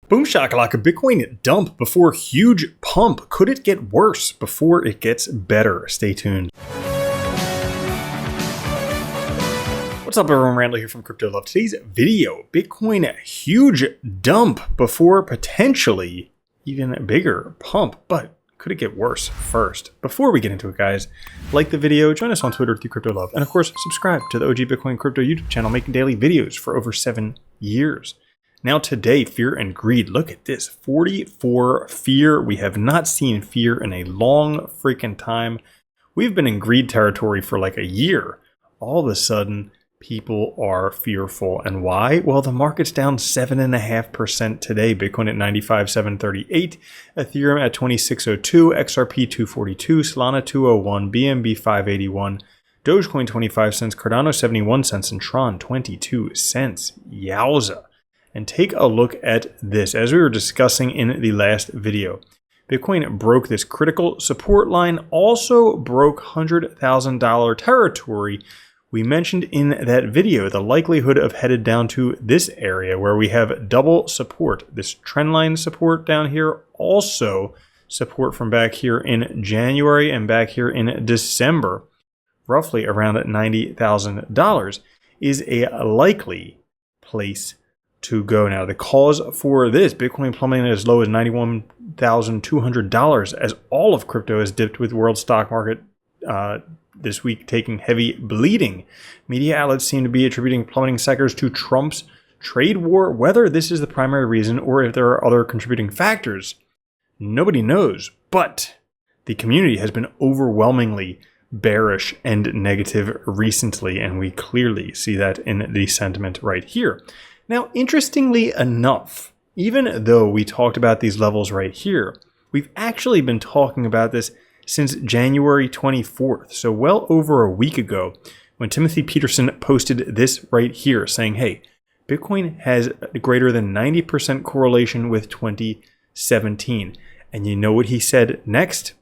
Boom shakalaka, Bitcoin dump before huge pump. Could it get worse before it gets better? Stay tuned. What's up everyone, Randall here from Crypto Love. Today's video, Bitcoin huge dump before potentially even bigger pump, but could it get worse first? Before we get into it guys, like the video, join us on Twitter through Crypto Love, and of course subscribe to the OG Bitcoin Crypto YouTube channel, making daily videos for over 7 years. Now today, fear and greed. Look at this, 44 fear. We have not seen fear in a long freaking time. We've been in greed territory for like a year. All of a sudden, people are fearful. And why? Well, the market's down 7.5% today. Bitcoin at 95,738, Ethereum at 2602, XRP 242, Solana 201, BNB 581, Dogecoin 25 cents, Cardano 71 cents, and Tron 22 cents. Yowza. And take a look at this. As we were discussing in the last video, Bitcoin broke this critical support line, also broke $100,000 territory. We mentioned in that video the likelihood of headed down to this area where we have double support. This trendline support down here, also support from back here in January and back here in December, roughly around $90,000, is a likely place to go. Now, the cause for this, Bitcoin plummeting as low as $91,200 as all of crypto has dipped, with world stock market this week taking heavy bleeding. Media outlets seem to be attributing plummeting sectors to Trump's trade war. Whether this is the primary reason or if there are other contributing factors, nobody knows. But the community has been overwhelmingly bearish and negative recently, and we clearly see that in the sentiment right here. Now, interestingly enough, even though we talked about these levels right here, we've actually been talking about this since January 24th, so well over a week ago, when Timothy Peterson posted this right here saying, hey, Bitcoin has greater than 90% correlation with 2017. And you know what he said next?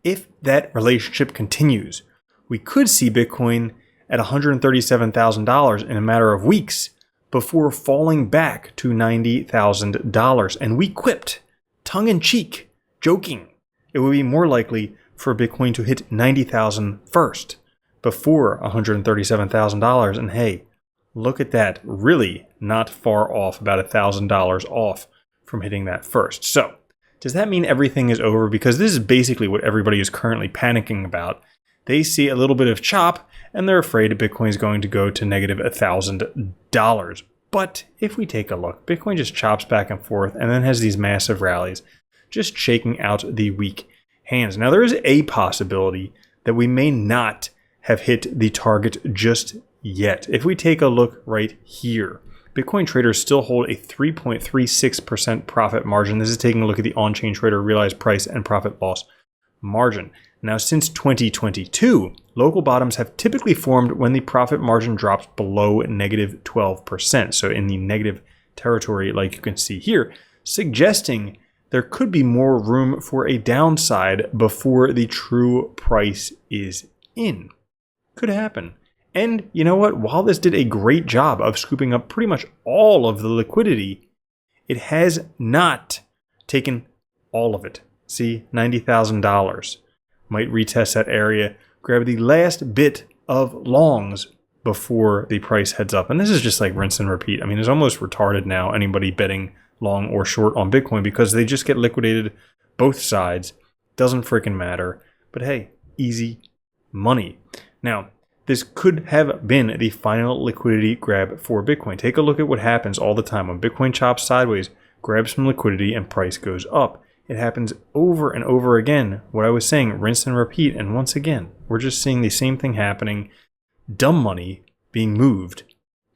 If that relationship continues, we could see Bitcoin at $137,000 in a matter of weeks before falling back to $90,000. And we quipped, tongue-in-cheek, joking, it would be more likely for Bitcoin to hit $90,000 first before $137,000. And hey, look at that, really not far off, about $1,000 off from hitting that first. So does that mean everything is over? Because this is basically what everybody is currently panicking about. They see a little bit of chop and they're afraid Bitcoin is going to go to negative $1,000. But if we take a look, Bitcoin just chops back and forth and then has these massive rallies, just shaking out the weak hands. Now, there is a possibility that we may not have hit the target just yet. If we take a look right here, Bitcoin traders still hold a 3.36% profit margin. This is taking a look at the on-chain trader realized price and profit loss margin. Now, since 2022, local bottoms have typically formed when the profit margin drops below negative 12%. So in the negative territory, like you can see here, suggesting there could be more room for a downside before the true price is in. Could happen. And you know what? While this did a great job of scooping up pretty much all of the liquidity, it has not taken all of it. See, $90,000. Might retest that area, grab the last bit of longs before the price heads up. And this is just like rinse and repeat. I mean, it's almost retarded now, anybody betting long or short on Bitcoin, because they just get liquidated both sides. Doesn't freaking matter. But hey, easy money. Now, this could have been the final liquidity grab for Bitcoin. Take a look at what happens all the time. When Bitcoin chops sideways, grabs some liquidity, and price goes up. It happens over and over again. What I was saying, rinse and repeat. And once again, we're just seeing the same thing happening. Dumb money being moved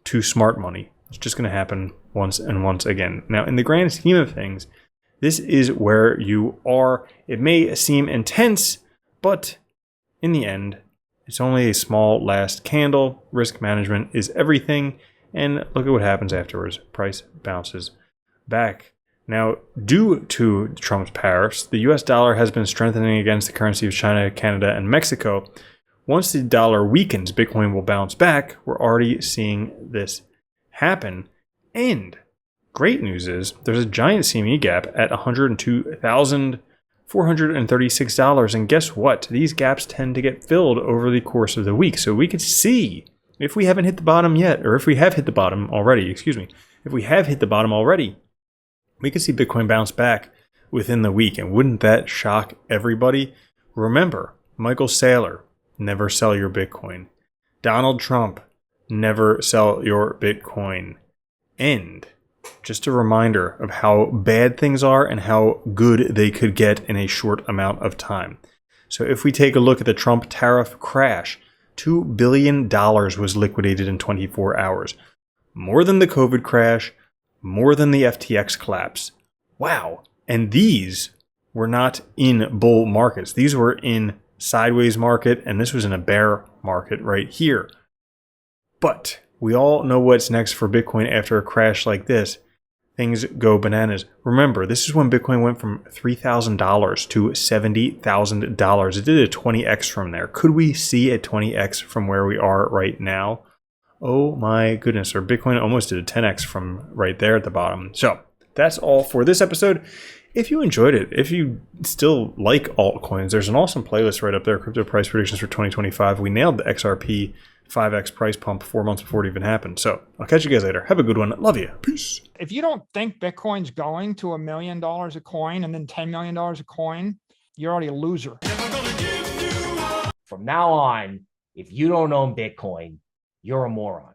to smart money. It's just going to happen once and once again. Now, in the grand scheme of things, this is where you are. It may seem intense, but in the end, it's only a small last candle. Risk management is everything. And look at what happens afterwards. Price bounces back. Now, due to Trump's tariffs, the US dollar has been strengthening against the currency of China, Canada, and Mexico. Once the dollar weakens, Bitcoin will bounce back. We're already seeing this happen. And Great news is there's a giant CME gap at $102,436. And guess what? These gaps tend to get filled over the course of the week. So we could see if we haven't hit the bottom yet, or if we have hit the bottom already, if we have hit the bottom already, we could see Bitcoin bounce back within the week. And wouldn't that shock everybody? Remember, Michael Saylor, never sell your Bitcoin. Donald Trump, never sell your Bitcoin. And just a reminder of how bad things are and how good they could get in a short amount of time. So if we take a look at the Trump tariff crash, $2 billion was liquidated in 24 hours. More than the COVID crash, more than the FTX collapse. Wow. And these were not in bull markets. These were in sideways market, and this was in a bear market right here. But we all know what's next for Bitcoin after a crash like this. Things go bananas. Remember, this is when Bitcoin went from $3,000 to $70,000. It did a 20x from there. Could we see a 20x from where we are right now? Oh my goodness. Or Bitcoin almost did a 10x from right there at the bottom. So that's all for this episode. If you enjoyed it, if you still like altcoins, there's an awesome playlist right up there, Crypto Price Predictions for 2025. We nailed the XRP 5x price pump 4 months before it even happened. So I'll catch you guys later. Have a good one. Love you. Peace. If you don't think Bitcoin's going to $1 million a coin and then $10 million a coin, you're already a loser. From now on, if you don't own Bitcoin, you're a moron.